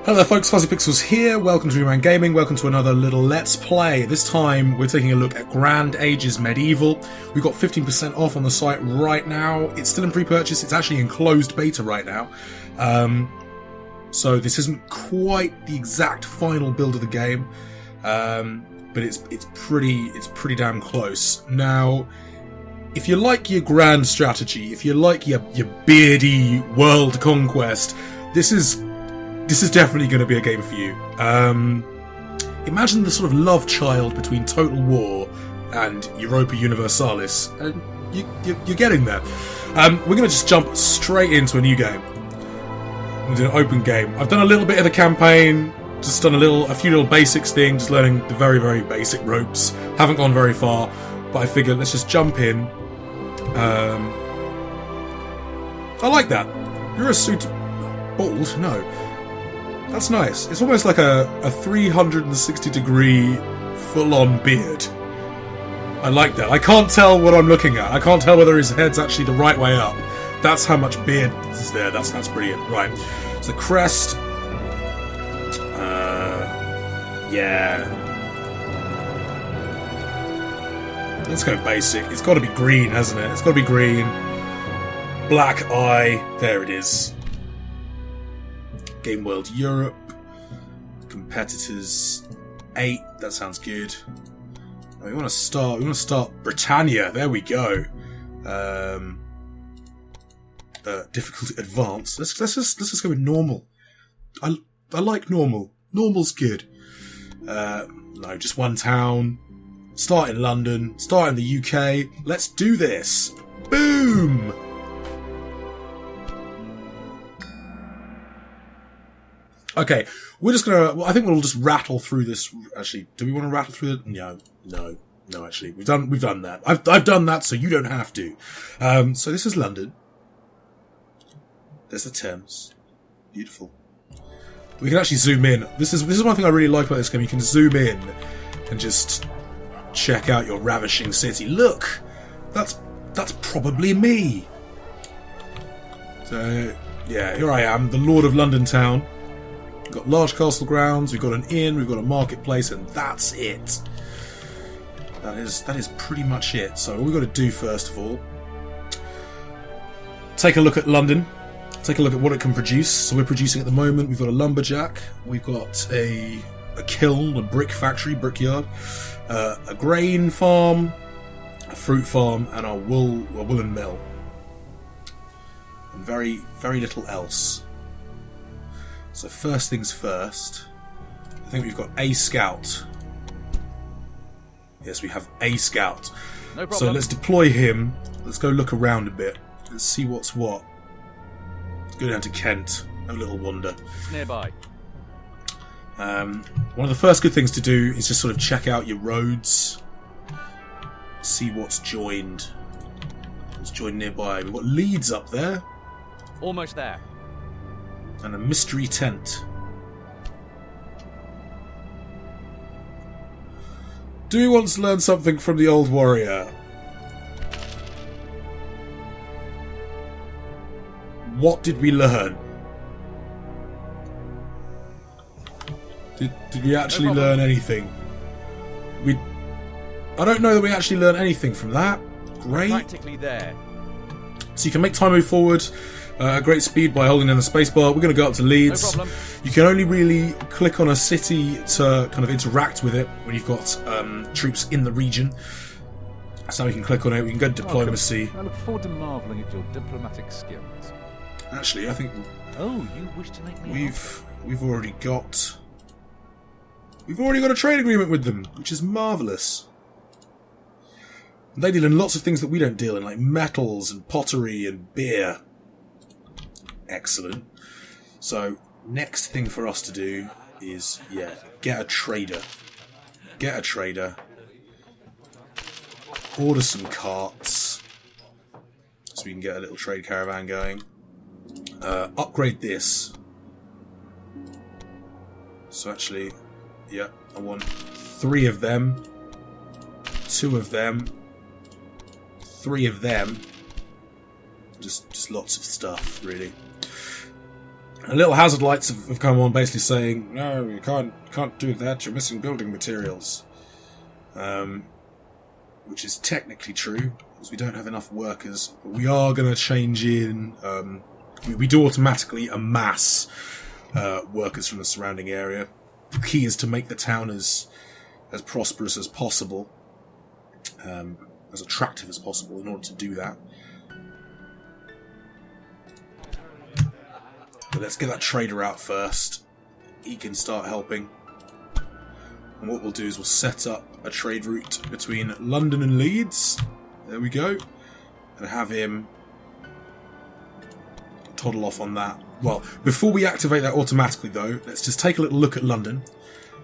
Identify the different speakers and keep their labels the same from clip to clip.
Speaker 1: Hello there folks, Fuzzy Pixels here, welcome to Reman Gaming, welcome to another little Let's Play. This time we're taking a look at Grand Ages Medieval. We've got 15% off on the site right now. It's still in pre-purchase, it's actually in closed beta right now. So this isn't quite the exact final build of the game, but it's pretty damn close. Now, if you like your grand strategy, if you like your beardy world conquest, this is definitely going to be a game for you. Imagine the sort of love child between Total War and Europa Universalis, and you're getting there. We're going to just jump straight into a new game. We're doing an open game. I've done a little bit of the campaign, just done a few little basics things, just learning the very, very basic ropes. Haven't gone very far, but I figured let's just jump in. I like that. You're a suit... Bald? No. That's nice. It's almost like a 360-degree full-on beard. I like that. I can't tell what I'm looking at. I can't tell whether his head's actually the right way up. That's how much beard is there. That's brilliant. Right. So crest. Yeah. Let's go basic. It's got to be green, hasn't it? It's got to be green. Black eye. There it is. Game World Europe. Competitors 8. That sounds good. We want to start Britannia. There we go. Difficulty advanced. Let's just go with normal. I like normal. Normal's good. No, just one town. Start in London. Start in the UK. Let's do this. Boom. Okay, we're just gonna. Well, I think we'll just rattle through this. Actually, do we want to rattle through it? No. Actually, we've done that. I've done that, so you don't have to. So this is London. There's the Thames. Beautiful. We can actually zoom in. This is one thing I really like about this game. You can zoom in and just check out your ravishing city. Look, that's probably me. So yeah, here I am, the Lord of London Town. We've got large castle grounds, we've got an inn, we've got a marketplace, and that's it. That is pretty much it. So all we've got to do first of all, take a look at London, take a look at what it can produce. So we're producing at the moment, we've got a lumberjack, we've got a kiln, a brick factory, brickyard, a grain farm, a fruit farm, and a woolen mill. And very, very little else. So first things first, I think we've got a scout. Yes, we have a scout.
Speaker 2: No problem.
Speaker 1: So let's deploy him. Let's go look around a bit. Let's see what's what. Let's go down to Kent. Have a little wander.
Speaker 2: It's nearby.
Speaker 1: One of the first good things to do is just sort of check out your roads. See what's joined. What's joined nearby. We've got Leeds up there.
Speaker 2: Almost there.
Speaker 1: And a mystery tent. Do we want to learn something from the old warrior? What did we learn? Did we actually learn anything? I don't know that we actually learned anything from that. Great.
Speaker 2: Practically there.
Speaker 1: So you can make time move forward at great speed by holding down the spacebar. We're going to go up to Leeds.
Speaker 2: No problem.
Speaker 1: You can only really click on a city to kind of interact with it when you've got troops in the region. So we can click on it. We can go to diplomacy.
Speaker 3: I look forward to marvelling at your diplomatic skills.
Speaker 1: Actually, I think
Speaker 3: Oh, you wish to make me
Speaker 1: we've already got a trade agreement with them, which is marvellous. They deal in lots of things that we don't deal in, like metals and pottery and beer. Excellent. So, next thing for us to do is, get a trader. Get a trader. Order some carts. So we can get a little trade caravan going. Upgrade this. So actually, I want 3 of them. 2 of them. 3 of them. Just lots of stuff, really. And little hazard lights have come on, basically saying, "No, you can't do that. You're missing building materials," which is technically true because we don't have enough workers. But we are going to change in. We do automatically amass workers from the surrounding area. The key is to make the town as prosperous as possible, as attractive as possible. In order to do that. But let's get that trader out first. He can start helping. And what we'll do is we'll set up a trade route between London and Leeds. There we go. And have him toddle off on that. Well, before we activate that automatically though, let's just take a little look at London.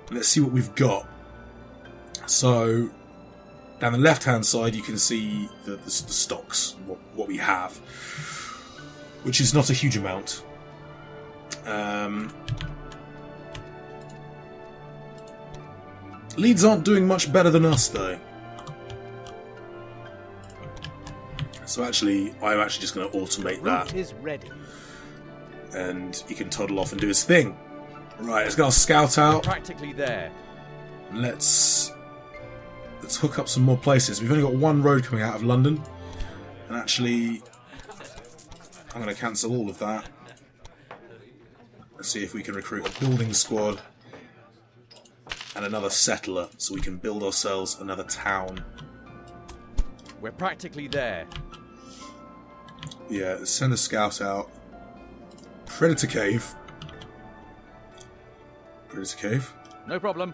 Speaker 1: And let's see what we've got. So, down the left-hand side you can see the stocks, what we have. Which is not a huge amount. Leeds aren't doing much better than us though. So actually, I'm actually just going to automate that.
Speaker 2: Route is ready.
Speaker 1: And he can toddle off and do his thing. Right, let's get our scout out.
Speaker 2: Practically there.
Speaker 1: Let's hook up some more places. We've only got one road coming out of London. And actually, I'm going to cancel all of that. Let's see if we can recruit a building squad and another settler so we can build ourselves another town.
Speaker 2: We're practically there.
Speaker 1: Yeah, let's send a scout out. Predator Cave. Predator Cave.
Speaker 2: No problem.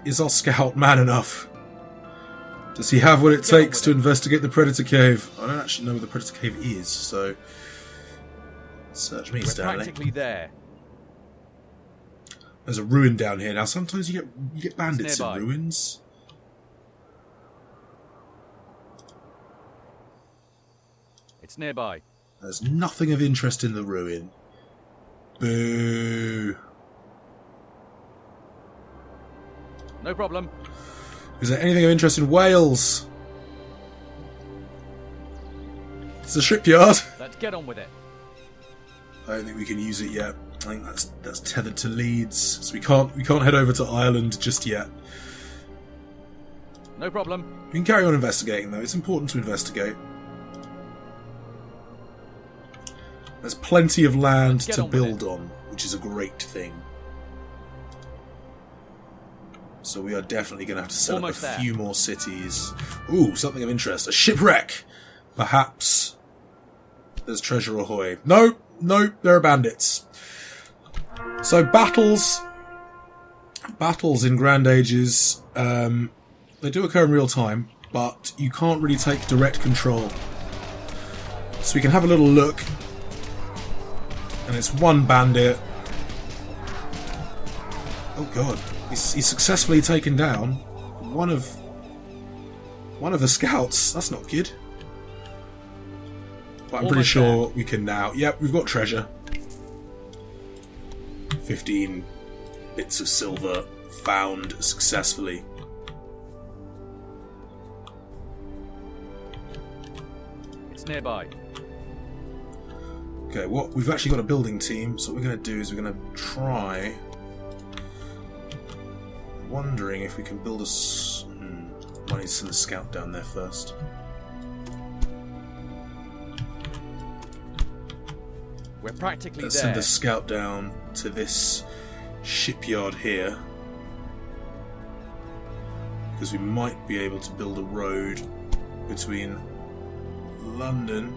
Speaker 1: Is our scout man enough? Does he have what it takes to investigate the Predator Cave? I don't actually know where the Predator Cave is, so search me, Stanley.
Speaker 2: We're practically there.
Speaker 1: There's a ruin down here. Now, sometimes you get bandits in
Speaker 2: nearby.
Speaker 1: ruins.
Speaker 2: It's nearby.
Speaker 1: There's nothing of interest in the ruin. Boo.
Speaker 2: No problem.
Speaker 1: Is there anything of interest in Wales? It's a shipyard.
Speaker 2: Let's get on with it.
Speaker 1: I don't think we can use it yet. I think that's tethered to Leeds, so we can't head over to Ireland just yet.
Speaker 2: No problem.
Speaker 1: We can carry on investigating though. It's important to investigate. There's plenty of land to build on, which is a great thing. So we are definitely going to have to set up a few more cities. Ooh, something of interest. A shipwreck! Perhaps there's treasure ahoy. No, there are bandits. So battles in Grand Ages, they do occur in real time, but you can't really take direct control. So we can have a little look. And it's one bandit. Oh god. He's successfully taken down one of the scouts. That's not good. But I'm pretty sure we can now. Yep, we've got treasure. 15 bits of silver found successfully.
Speaker 2: It's nearby.
Speaker 1: Okay, we've actually got a building team, so what we're going to do is we're going to try. Wondering if we can build a. Might need to send a scout down there first.
Speaker 2: We're practically
Speaker 1: Let's
Speaker 2: there.
Speaker 1: send a scout down to this shipyard here, because we might be able to build a road between London.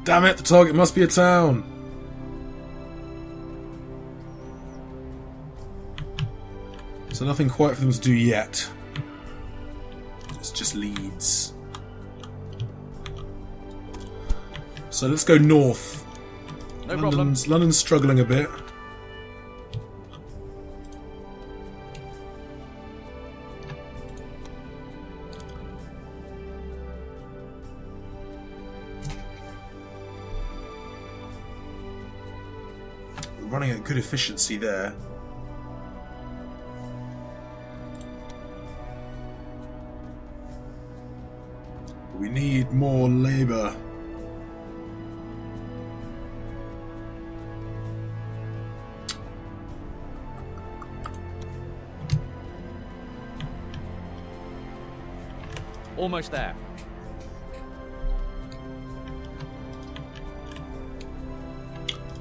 Speaker 1: Damn it! The target must be a town. So nothing quite for them to do yet. It's just Leeds. So let's go north.
Speaker 2: No problem.
Speaker 1: London's struggling a bit. We're running at good efficiency there. We need more labour.
Speaker 2: Almost there.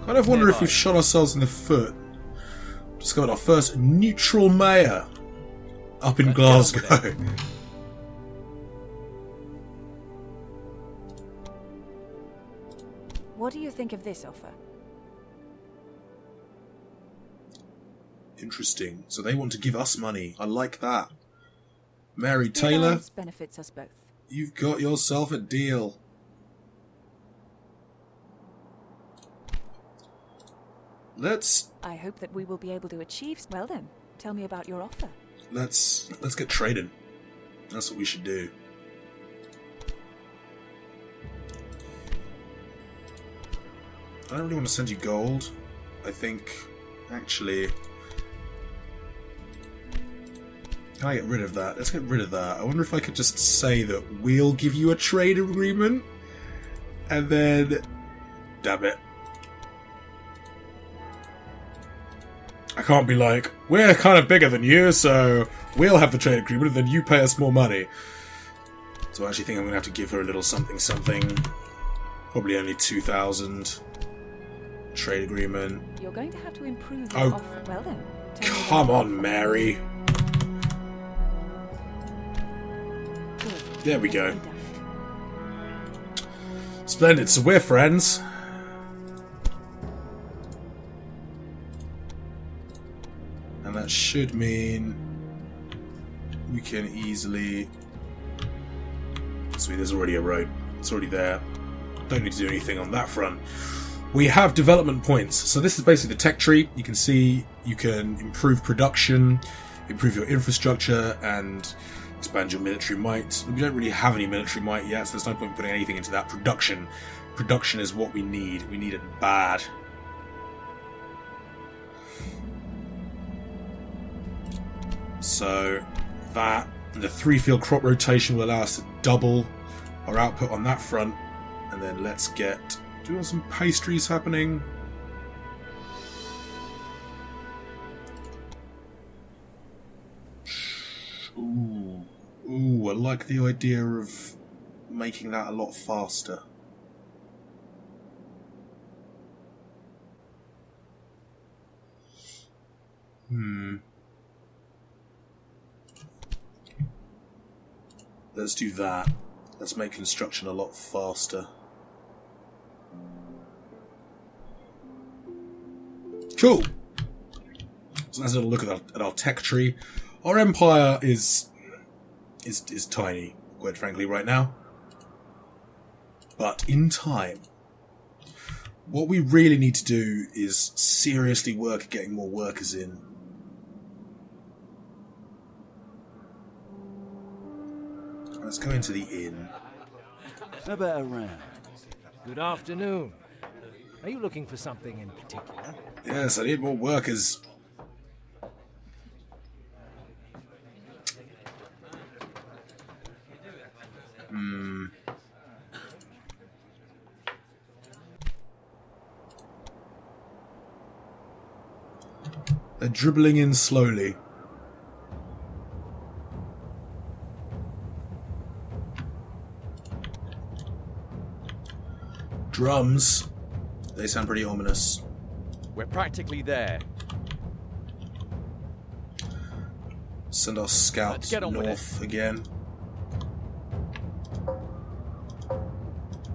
Speaker 1: Kind of wonder if we've shot ourselves in the foot. Discovered our first neutral mayor up in Glasgow.
Speaker 4: What do you think of this offer?
Speaker 1: Interesting. So they want to give us money. I like that. Mary
Speaker 4: The
Speaker 1: Taylor,
Speaker 4: alliance benefits us both.
Speaker 1: you've got yourself a deal.
Speaker 4: I hope that we will be able to achieve. Well then, tell me about your offer.
Speaker 1: Let's get trading. That's what we should do. I don't really want to send you gold. I think, actually, can I get rid of that? Let's get rid of that. I wonder if I could just say that we'll give you a trade agreement, and then, damn it, I can't be like, we're kind of bigger than you, so we'll have the trade agreement, and then you pay us more money. So I actually think I'm going to have to give her a little something something. Probably only 2,000. Trade agreement.
Speaker 4: You're going to have to improve your
Speaker 1: Oh,
Speaker 4: offer. Well then, tell me
Speaker 1: come
Speaker 4: about
Speaker 1: on,
Speaker 4: your
Speaker 1: Mary.
Speaker 4: offer. Good.
Speaker 1: There we go.
Speaker 4: Nicely done.
Speaker 1: Splendid, so we're friends. And that should mean we can easily... Sweet, there's already a road. It's already there. Don't need to do anything on that front. We have development points. So this is basically the tech tree. You can see you can improve production, improve your infrastructure, and expand your military might. We don't really have any military might yet, so there's no point putting anything into that. Production. Production is what we need. We need it bad. So that and the 3-field crop rotation will allow us to double our output on that front. And then let's get... Do we want some pastries happening? Ooh. Ooh, I like the idea of making that a lot faster. Let's do that. Let's make construction a lot faster. Cool. So let's have a look at our tech tree. Our empire is tiny, quite frankly, right now. But in time, what we really need to do is seriously work at getting more workers in. Let's go into the inn.
Speaker 5: How about a round?
Speaker 6: Good afternoon. Are you looking for something in particular?
Speaker 1: Yes, I need more workers. They're dribbling in slowly. Drums. They sound pretty ominous.
Speaker 2: We're practically there.
Speaker 1: Send our scouts
Speaker 2: Get on with
Speaker 1: north again.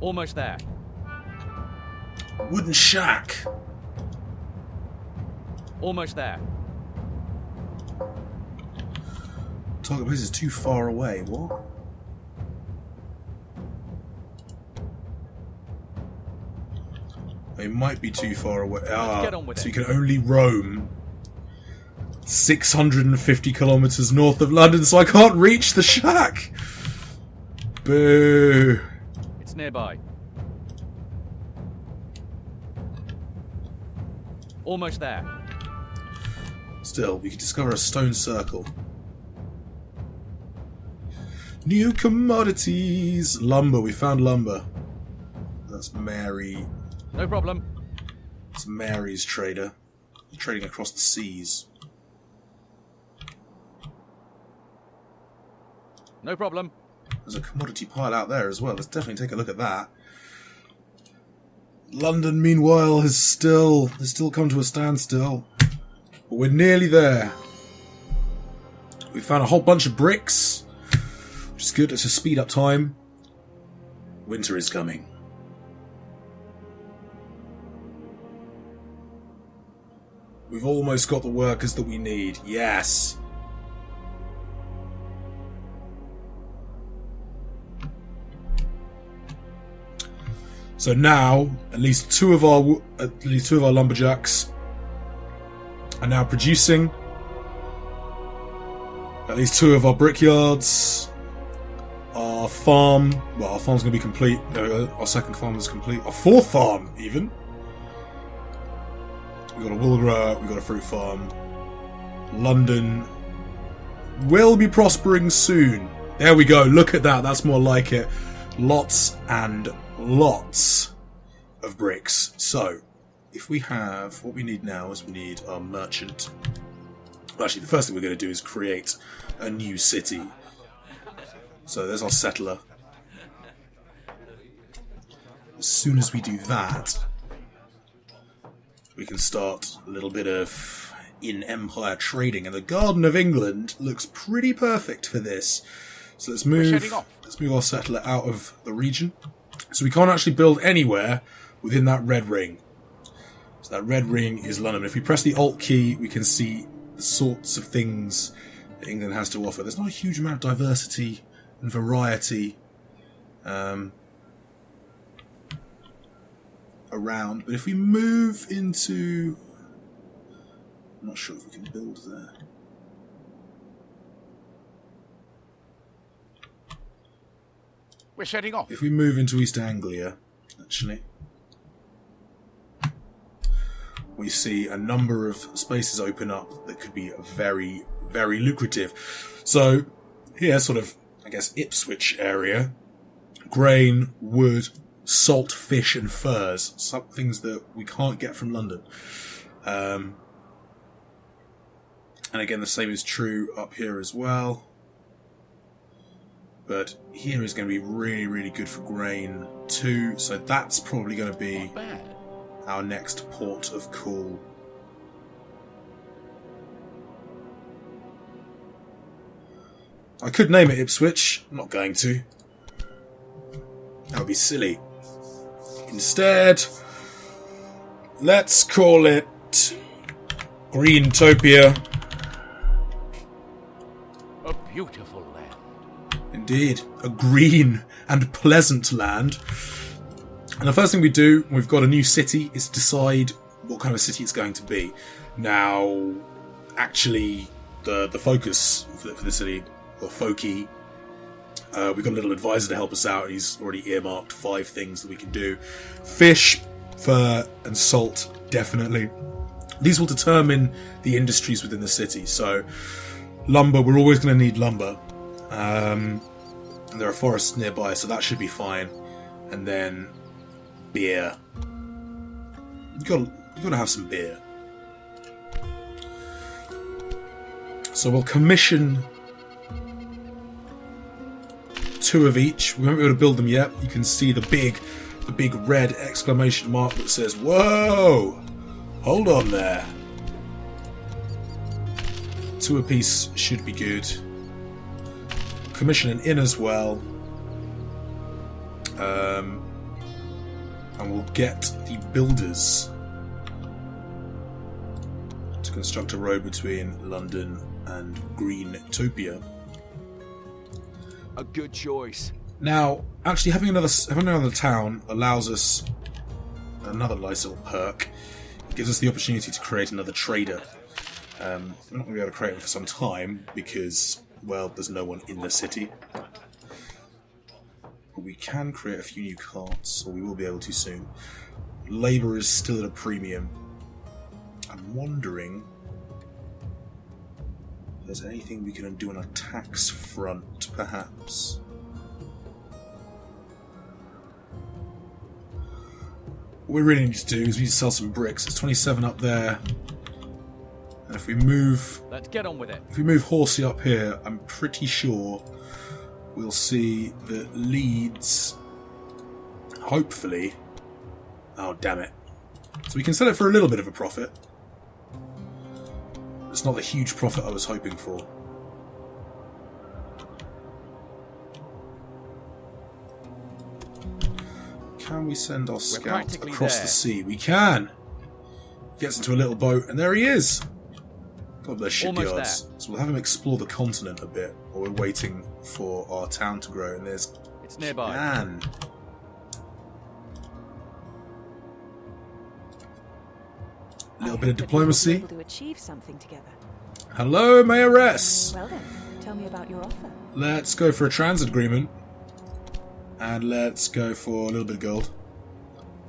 Speaker 2: Almost there.
Speaker 1: Wooden shack.
Speaker 2: Almost there.
Speaker 1: Target base is too far away. What? It might be too far away.
Speaker 2: Get on with
Speaker 1: So
Speaker 2: it.
Speaker 1: you can only roam 650 kilometers north of London, so I can't reach the shack. Boo.
Speaker 2: It's nearby. Almost there.
Speaker 1: Still, we can discover a stone circle. New commodities. Lumber. We found lumber. That's Mary.
Speaker 2: No problem.
Speaker 1: It's Mary's trader. Trading across the seas.
Speaker 2: No problem.
Speaker 1: There's a commodity pile out there as well. Let's definitely take a look at that. London, meanwhile, has still come to a standstill. But we're nearly there. We found a whole bunch of bricks, which is good. Let's just speed up time. Winter is coming. We've almost got the workers that we need. Yes. So now, at least two of our lumberjacks are now producing. At least two of our brickyards. Our farm, well, our farm's going to be complete. No, our second farm is complete. Our fourth farm, even. We've got a wool grower, we've got a fruit farm. London will be prospering soon. There we go, look at that, that's more like it. Lots and lots of bricks. So, if we have, what we need now is we need our merchant. Well, actually, the first thing we're going to do is create a new city. So there's our settler. As soon as we do that, we can start a little bit of in-empire trading, and the Garden of England looks pretty perfect for this. So let's move our settler out of the region. So we can't actually build anywhere within that red ring. So that red ring is London. If we press the Alt key, we can see the sorts of things that England has to offer. There's not a huge amount of diversity and variety around, but if we move into... I'm not sure if we can build there.
Speaker 5: We're setting off.
Speaker 1: If we move into East Anglia, actually, we see a number of spaces open up that could be very, very lucrative. So here, sort of, I guess, Ipswich area, grain, wood, salt, fish and furs, some things that we can't get from London. And again, the same is true up here as well. But here is going to be really, really good for grain too. So that's probably going to be our next port of call. I could name it Ipswich. I'm not going to. That would be silly. Instead, let's call it Greentopia.
Speaker 5: A beautiful land.
Speaker 1: Indeed, a green and pleasant land. And the first thing we do when we've got a new city is decide what kind of city it's going to be. Now, actually, the focus for the city, or Foki, we've got a little advisor to help us out. He's already earmarked 5 things that we can do. Fish, fur, and salt, definitely. These will determine the industries within the city. So, lumber, we're always going to need lumber. And there are forests nearby, so that should be fine. And then beer. You've got to have some beer. So we'll commission 2 of each. We won't be able to build them yet. You can see the big red exclamation mark that says, "Whoa! Hold on there." 2 apiece should be good. Commission an inn as well. And we'll get the builders to construct a road between London and Greentopia.
Speaker 5: A good choice.
Speaker 1: Now, actually, having another town allows us another nice little perk. It gives us the opportunity to create another trader. We're not going to be able to create one for some time because, well, there's no one in the city. But we can create a few new carts, or we will be able to soon. Labour is still at a premium. I'm wondering... there's anything we can do on a tax front, perhaps. What we really need to do is we need to sell some bricks. There's 27 up there. And if we move...
Speaker 2: Let's get on with it.
Speaker 1: If we move Horsey up here, I'm pretty sure we'll see that Leeds... Hopefully... Oh, damn it. So we can sell it for a little bit of a profit. It's not the huge profit I was hoping for. Can we send our scout across the sea? We can! Gets into a little boat, and there he is! God bless shipyards. So we'll have him explore the continent a bit while we're waiting for our town to grow, and there's...
Speaker 2: It's nearby.
Speaker 1: Can. A little bit of diplomacy.
Speaker 4: Able to achieve something together.
Speaker 1: Hello, Mayoress!
Speaker 4: Well then, tell me about your offer.
Speaker 1: Let's go for a transit agreement. And let's go for a little bit of gold.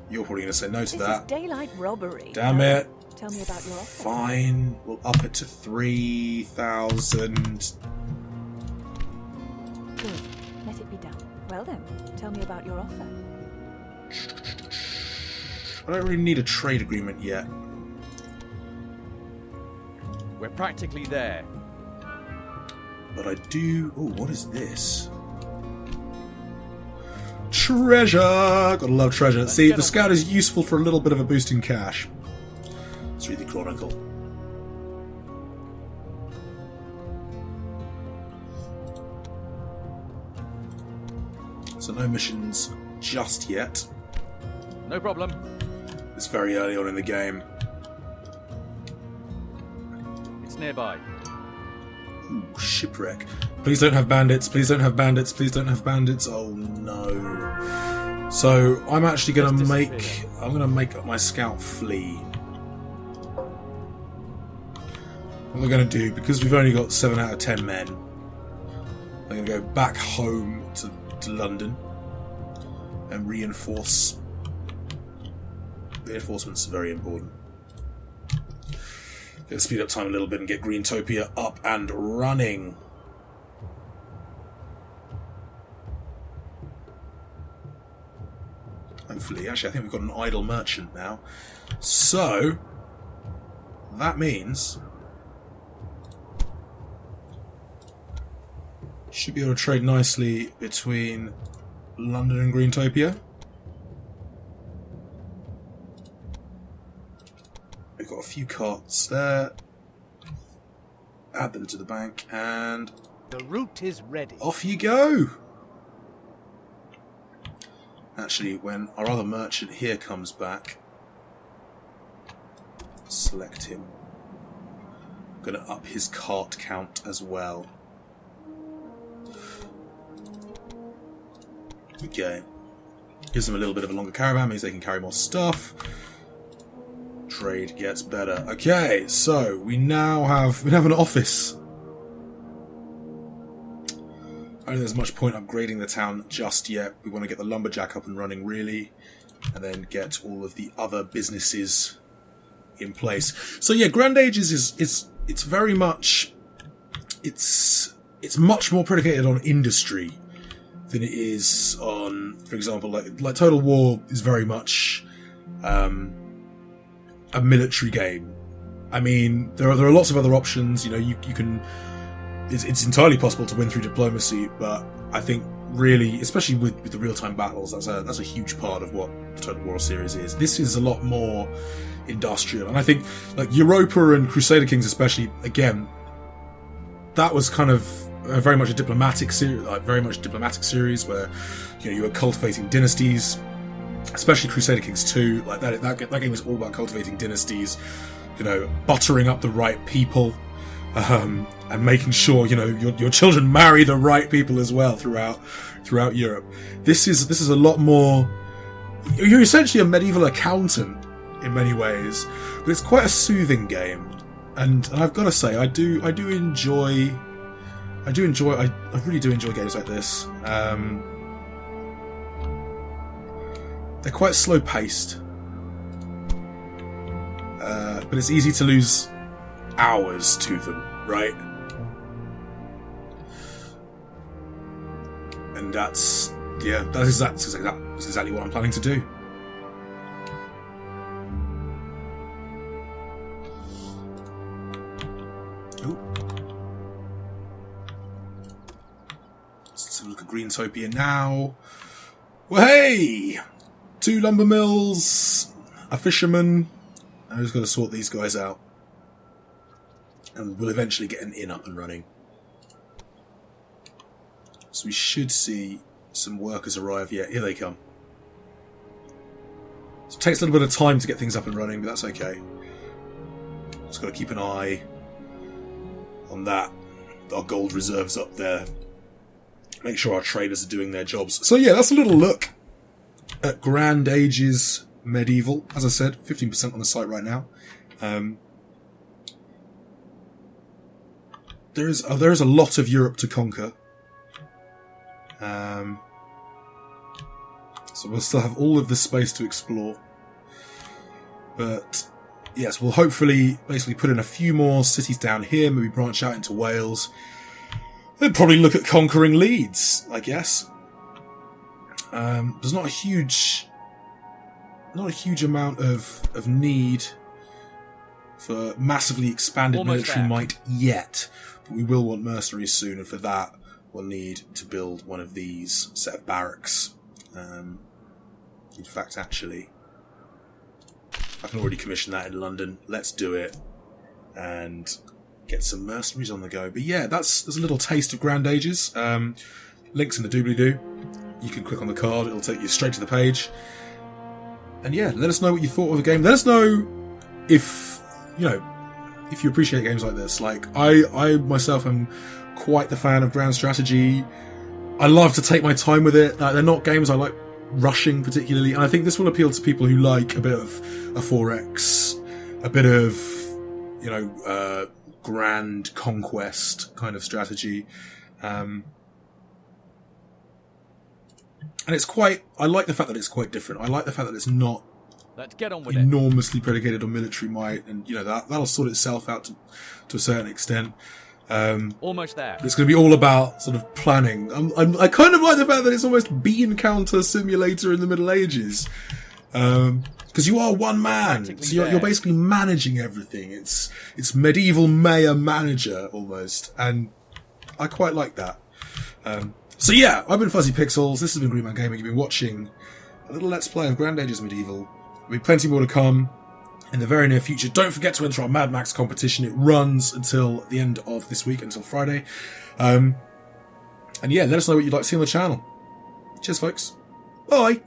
Speaker 1: You're probably going to say no to that.
Speaker 4: This is daylight robbery.
Speaker 1: Damn it.
Speaker 4: Tell me about your offer.
Speaker 1: Fine. We'll up it to 3,000.
Speaker 4: Good. Let it be done. Well then, tell me about your offer.
Speaker 1: I don't really need a trade agreement yet.
Speaker 2: We're practically there.
Speaker 1: But I do... Oh, what is this? Treasure! Gotta love treasure. See, the scout is useful for a little bit of a boost in cash. Let's read the Chronicle. So no missions just yet.
Speaker 2: No problem.
Speaker 1: It's very early on in the game.
Speaker 2: It's nearby.
Speaker 1: Ooh, shipwreck. Please don't have bandits, please don't have bandits, please don't have bandits. Oh no. So I'm actually gonna make my scout flee. What we're gonna do, because we've only got 7 out of 10 men, I'm gonna go back home to London and reinforce. Reinforcements are very important. Let's speed up time a little bit and get Greentopia up and running. Hopefully, actually, I think we've got an idle merchant now. So, that means should be able to trade nicely between London and Greentopia. We've got a few carts there. Add them to the bank, and
Speaker 6: the route is ready.
Speaker 1: Off you go! Actually, when our other merchant here comes back, select him. I'm going to up his cart count as well. Okay. Gives them a little bit of a longer caravan, means they can carry more stuff. Trade gets better. Okay, so we now have an office. I don't think there's much point upgrading the town just yet. We want to get the lumberjack up and running, really, and then get all of the other businesses in place. So yeah, Grand Ages is very much it's much more predicated on industry than it is on, for example, like Total War is very much a military game. I mean, there are lots of other options. You know, you can. It's entirely possible to win through diplomacy, but I think really, especially with the real-time battles, that's a huge part of what the Total War series is. This is a lot more industrial, and I think like Europa and Crusader Kings, especially, again, that was kind of very much a diplomatic series, series where you were cultivating dynasties. Especially Crusader Kings 2, like that game was all about cultivating dynasties, buttering up the right people, and making sure your children marry the right people as well throughout Europe. This is a lot more. You're essentially a medieval accountant in many ways, but it's quite a soothing game, and I've got to say I really do enjoy games like this. They're quite slow-paced, but it's easy to lose hours to them, right? And that's exactly what I'm planning to do. Ooh. Let's have a look at Greentopia now. Well, hey! 2 lumber mills, a fisherman. I'm just going to sort these guys out. And we'll eventually get an inn up and running. So we should see some workers arrive. Yeah, here they come. So it takes a little bit of time to get things up and running, but that's okay. Just got to keep an eye on that. Our gold reserves up there. Make sure our traders are doing their jobs. So yeah, that's a little look at Grand Ages Medieval. As I said, 15% on the site right now. There is a lot of Europe to conquer. So we'll still have all of this space to explore. But yes, we'll hopefully basically put in a few more cities down here, maybe branch out into Wales. They'd probably look at conquering Leeds, I guess. There's not a huge amount of need for massively expanded
Speaker 2: Almost
Speaker 1: military
Speaker 2: there.
Speaker 1: might yet, but we will want mercenaries soon, and for that we'll need to build one of these set of barracks. In fact, actually, I can already commission that in London. Let's do it and get some mercenaries on the go. But yeah, there's a little taste of Grand Ages. Links in the doobly-doo. You can click on the card, it'll take you straight to the page. And yeah, let us know what you thought of the game. Let us know if you appreciate games like this. Like, I myself am quite the fan of grand strategy. I love to take my time with it. They're not games I like rushing particularly, and I think this will appeal to people who like a bit of a 4X, a bit of grand conquest kind of strategy. And it's I like the fact that it's quite different. I like the fact that it's not
Speaker 2: Let's get on with it.
Speaker 1: enormously predicated on military might, and that'll sort itself out to a certain extent.
Speaker 2: Almost there.
Speaker 1: It's going to be all about sort of planning. I kind of like the fact that it's almost bean counter simulator in the Middle Ages, because you are one man, so you're basically managing everything. It's medieval mayor manager almost, and I quite like that. So yeah, I've been Fuzzy Pixels. This has been Green Man Gaming. You've been watching a little Let's Play of Grand Ages Medieval. There'll be plenty more to come in the very near future. Don't forget to enter our Mad Max competition. It runs until the end of this week, until Friday. And yeah, let us know what you'd like to see on the channel. Cheers, folks. Bye.